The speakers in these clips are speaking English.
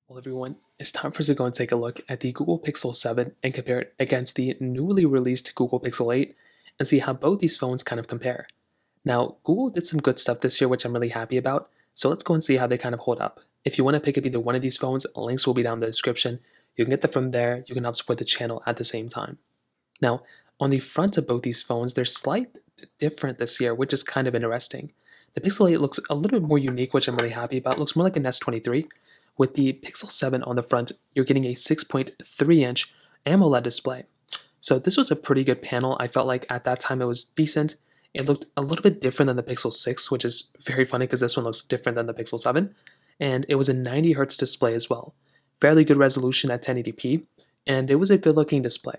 Well, everyone, it's time for us to go and take a look at the Google Pixel 7 and compare it against the newly released Google Pixel 8 and see how both these phones kind of compare. Now, Google did some good stuff this year, which I'm really happy about, so let's go and see how they kind of hold up. If you want to pick up either one of these phones, links will be down in the description. You can get them from there, you can help support the channel at the same time. Now, on the front of both these phones, they're slightly different this year, which is kind of interesting. The Pixel 8 looks a little bit more unique, which I'm really happy about. It looks more like an S23. With the Pixel 7 on the front, you're getting a 6.3-inch AMOLED display. So this was a pretty good panel. I felt like at that time it was decent. It looked a little bit different than the Pixel 6, which is very funny because this one looks different than the Pixel 7. And it was a 90 Hz display as well. Fairly good resolution at 1080p, and it was a good looking display.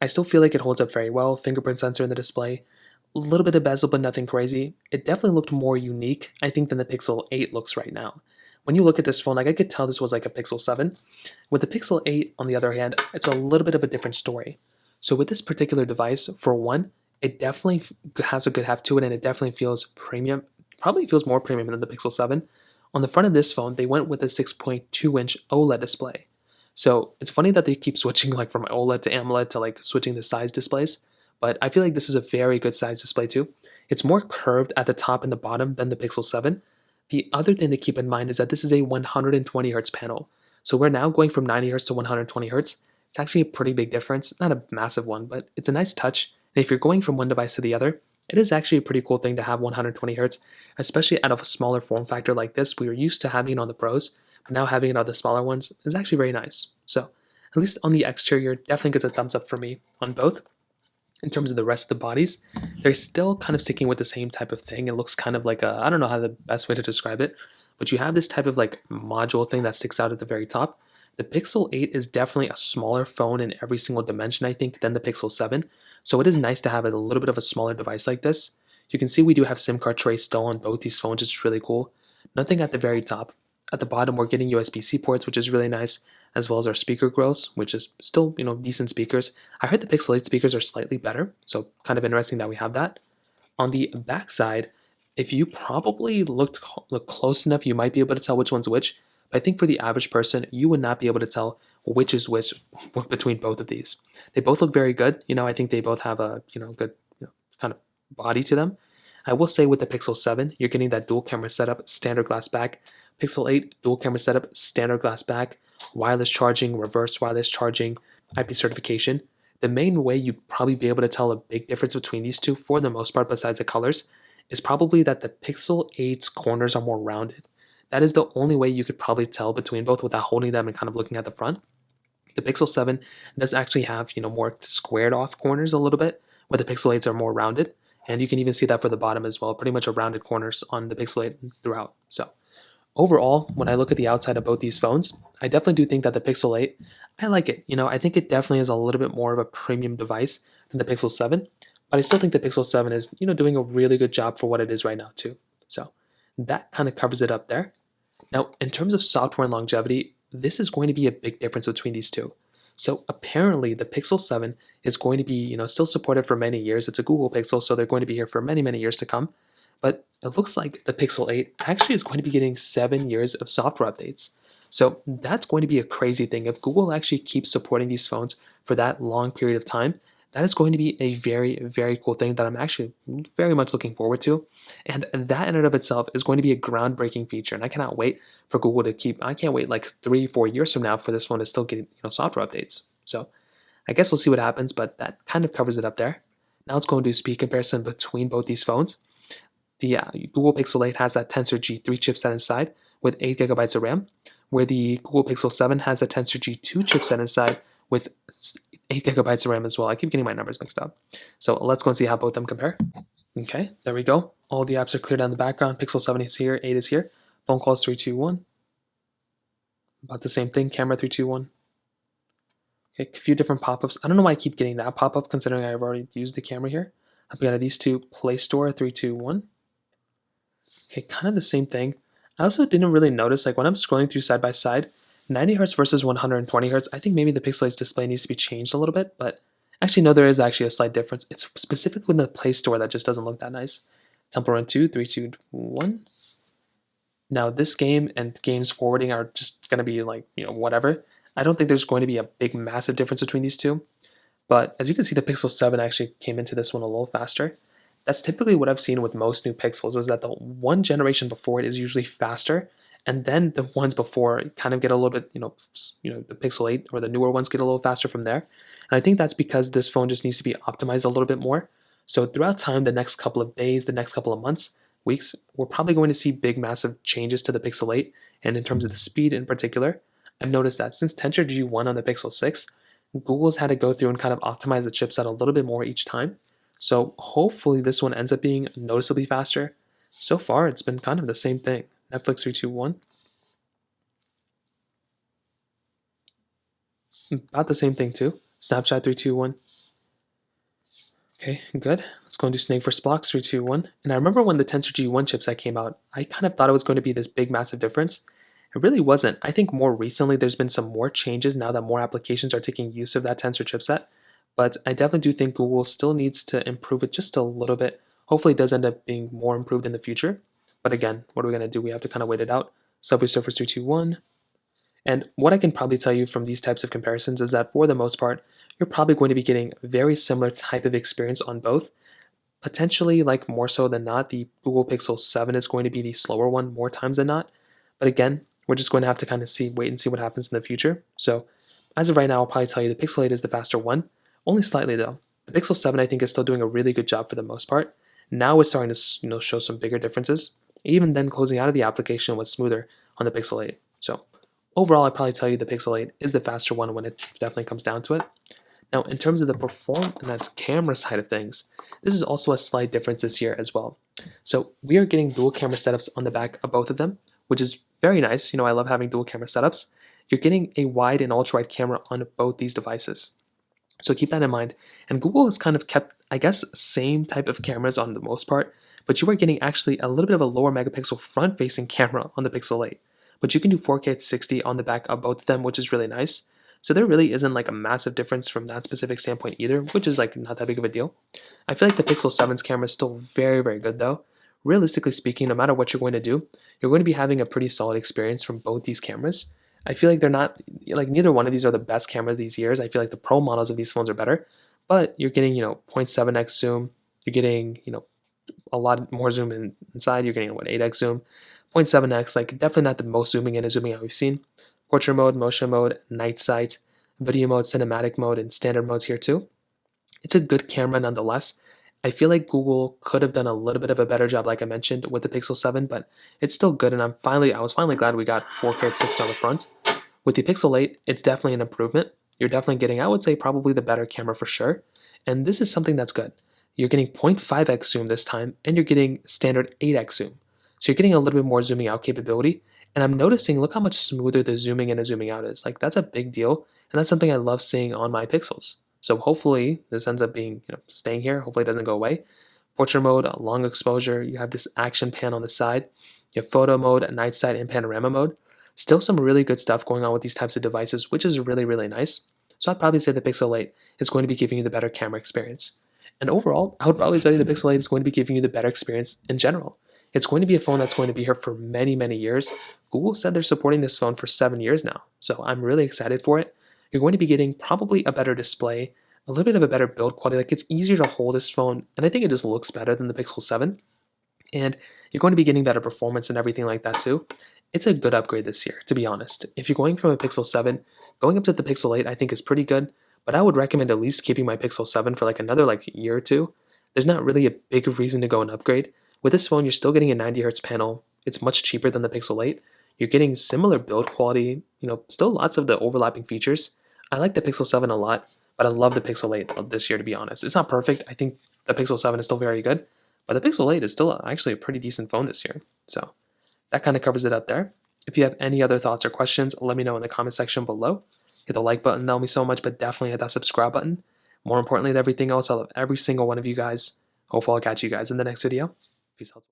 I still feel like it holds up very well. Fingerprint sensor in the display, a little bit of bezel, but nothing crazy. It definitely looked more unique, I think, than the Pixel 8 looks right now. When you look at this phone, like I could tell this was like a Pixel 7. With the Pixel 8, on the other hand, it's a little bit of a different story. So with this particular device, for one, it definitely has a good heft to it, and it definitely feels premium. Probably feels more premium than the Pixel 7. On the front of this phone, they went with a 6.2-inch OLED display. So it's funny that they keep switching like from OLED to AMOLED to like switching the size displays, but I feel like this is a very good size display too. It's more curved at the top and the bottom than the Pixel 7. The other thing to keep in mind is that this is a 120 Hz panel. So we're now going from 90 Hz to 120 Hz. It's actually a pretty big difference, not a massive one, but it's a nice touch. And if you're going from one device to the other, it is actually a pretty cool thing to have 120 Hz, especially out of a smaller form factor like this. We were used to having it on the Pros, but now having it on the smaller ones is actually very nice. So at least on the exterior, definitely gets a thumbs up for me on both. In terms of the rest of the bodies, they're still kind of sticking with the same type of thing. It looks kind of like a, I don't know how the best way to describe it, but you have this type of like module thing that sticks out at the very top. The Pixel 8 is definitely a smaller phone in every single dimension, I think, than the Pixel 7. So it is nice to have a little bit of a smaller device like this. You can see we do have SIM card trays still on both these phones, which is really cool. Nothing at the very top. At the bottom, we're getting USB-C ports, which is really nice, as well as our speaker grills, which is still, decent speakers. I heard the Pixel 8 speakers are slightly better, so kind of interesting that we have that. On the back side, if you probably look close enough, you might be able to tell which one's which. But I think for the average person, you would not be able to tell which is which between both of these. They both look very good. I think they both have a good kind of body to them. I will say with the Pixel 7, you're getting that dual camera setup, standard glass back. Pixel 8, dual camera setup, standard glass back, wireless charging, reverse wireless charging, IP certification. The main way you'd probably be able to tell a big difference between these two, for the most part, besides the colors, is probably that the Pixel 8's corners are more rounded. That is the only way you could probably tell between both without holding them and kind of looking at the front. The Pixel 7 does actually have, more squared off corners a little bit, where the Pixel 8s are more rounded. And you can even see that for the bottom as well, pretty much a rounded corners on the Pixel 8 throughout. So overall, when I look at the outside of both these phones, I definitely do think that the Pixel 8, I like it. I think it definitely is a little bit more of a premium device than the Pixel 7, but I still think the Pixel 7 is, doing a really good job for what it is right now too. So that kind of covers it up there. Now, in terms of software and longevity, this is going to be a big difference between these two. So apparently the Pixel 7 is going to be, still supported for many years. It's a Google Pixel, so they're going to be here for many, many years to come. But it looks like the Pixel 8 actually is going to be getting 7 years of software updates. So that's going to be a crazy thing. If Google actually keeps supporting these phones for that long period of time, that is going to be a very, very cool thing that I'm actually very much looking forward to. And that in and of itself is going to be a groundbreaking feature. And I cannot wait for Google to I can't wait like 3-4 years from now for this phone to still get, software updates. So I guess we'll see what happens, but that kind of covers it up there. Now let's go and do a speed comparison between both these phones. The Google Pixel 8 has that Tensor G3 chipset inside with 8 gigabytes of RAM, where the Google Pixel 7 has a Tensor G2 chipset inside with 8 gigabytes of RAM as well. I keep getting my numbers mixed up. So let's go and see how both of them compare. Okay, there we go. All the apps are cleared on the background. Pixel 7 is here, 8 is here. Phone calls 3, 2, 1. About the same thing, camera 3, 2, 1. Okay, a few different pop-ups. I don't know why I keep getting that pop-up considering I've already used the camera here. I've got these two, Play Store 3, 2, 1. Okay, kind of the same thing. I also didn't really notice, like when I'm scrolling through side by side, 90 Hz versus 120 Hz, I think maybe the Pixel 8's display needs to be changed a little bit, but actually no, there is actually a slight difference. It's specifically in the Play Store that just doesn't look that nice. Temple Run 2, 3, 2, 1. Now, this game and games forwarding are just going to be like, whatever. I don't think there's going to be a big, massive difference between these two. But as you can see, the Pixel 7 actually came into this one a little faster. That's typically what I've seen with most new Pixels, is that the one generation before it is usually faster, and then the ones before kind of get a little bit, the Pixel 8 or the newer ones get a little faster from there. And I think that's because this phone just needs to be optimized a little bit more. So throughout time, the next couple of days, the next couple of months, weeks, we're probably going to see big, massive changes to the Pixel 8. And in terms of the speed in particular, I've noticed that since Tensor G1 on the Pixel 6, Google's had to go through and kind of optimize the chipset a little bit more each time. So hopefully this one ends up being noticeably faster. So far, it's been kind of the same thing. Netflix 321. About the same thing too. Snapchat 321. Okay, good. Let's go and do Snake vs. Blocks 321. And I remember when the Tensor G1 chipset came out, I kind of thought it was going to be this big, massive difference. It really wasn't. I think more recently there's been some more changes now that more applications are taking use of that Tensor chipset. But I definitely do think Google still needs to improve it just a little bit. Hopefully it does end up being more improved in the future. But again, what are we going to do? We have to kind of wait it out. Subway Surfers 321. And what I can probably tell you from these types of comparisons is that for the most part, you're probably going to be getting a very similar type of experience on both. Potentially, like more so than not, the Google Pixel 7 is going to be the slower one more times than not. But again, we're just going to have to kind of wait and see what happens in the future. So as of right now, I'll probably tell you the Pixel 8 is the faster one, only slightly though. The Pixel 7 I think is still doing a really good job for the most part. Now it's starting to show some bigger differences. Even then, closing out of the application was smoother on the Pixel 8. So overall, I'd probably tell you the Pixel 8 is the faster one when it definitely comes down to it. Now, in terms of the performance and that camera side of things, this is also a slight difference this year as well. So we are getting dual camera setups on the back of both of them, which is very nice. I love having dual camera setups. You're getting a wide and ultra wide camera on both these devices. So keep that in mind. And Google has kind of kept, I guess, same type of cameras on the most part, but you are getting actually a little bit of a lower megapixel front-facing camera on the Pixel 8. But you can do 4K at 60 on the back of both of them, which is really nice. So there really isn't like a massive difference from that specific standpoint either, which is like not that big of a deal. I feel like the Pixel 7's camera is still very, very good though. Realistically speaking, no matter what you're going to do, you're going to be having a pretty solid experience from both these cameras. I feel like they're not, like neither one of these are the best cameras these years. I feel like the Pro models of these phones are better, but you're getting, 0.7x zoom. You're getting, a lot more zoom inside. You're getting, 8x zoom. 0.7x, like definitely not the most zooming in and zooming out we've seen. Portrait mode, motion mode, night sight, video mode, cinematic mode, and standard modes here too. It's a good camera nonetheless. I feel like Google could have done a little bit of a better job, like I mentioned, with the Pixel 7, but it's still good, and I was finally glad we got 4K at 60 on the front. With the Pixel 8, it's definitely an improvement. You're definitely getting, I would say, probably the better camera for sure, and this is something that's good. You're getting 0.5x zoom this time, and you're getting standard 8x zoom. So you're getting a little bit more zooming out capability, and I'm noticing, look how much smoother the zooming in and zooming out is. Like, that's a big deal, and that's something I love seeing on my Pixels. So hopefully this ends up being, staying here. Hopefully it doesn't go away. Portrait mode, long exposure. You have this action pan on the side. You have photo mode, night sight, and panorama mode. Still some really good stuff going on with these types of devices, which is really, really nice. So I'd probably say the Pixel 8 is going to be giving you the better camera experience. And overall, I would probably tell you the Pixel 8 is going to be giving you the better experience in general. It's going to be a phone that's going to be here for many, many years. Google said they're supporting this phone for 7 years now, so I'm really excited for it. You're going to be getting probably a better display, a little bit of a better build quality. Like, it's easier to hold this phone, and I think it just looks better than the Pixel 7. And you're going to be getting better performance and everything like that too. It's a good upgrade this year, to be honest. If you're going from a Pixel 7, going up to the Pixel 8 I think is pretty good, but I would recommend at least keeping my Pixel 7 for like another year or two. There's not really a big reason to go and upgrade. With this phone, you're still getting a 90Hz panel. It's much cheaper than the Pixel 8. You're getting similar build quality, still lots of the overlapping features. I like the Pixel 7 a lot, but I love the Pixel 8 this year, to be honest. It's not perfect. I think the Pixel 7 is still very good, but the Pixel 8 is still actually a pretty decent phone this year. So that kind of covers it up there. If you have any other thoughts or questions, let me know in the comment section below. Hit the like button, that'll mean so much, but definitely hit that subscribe button. More importantly than everything else, I love every single one of you guys. Hopefully I'll catch you guys in the next video. Peace out.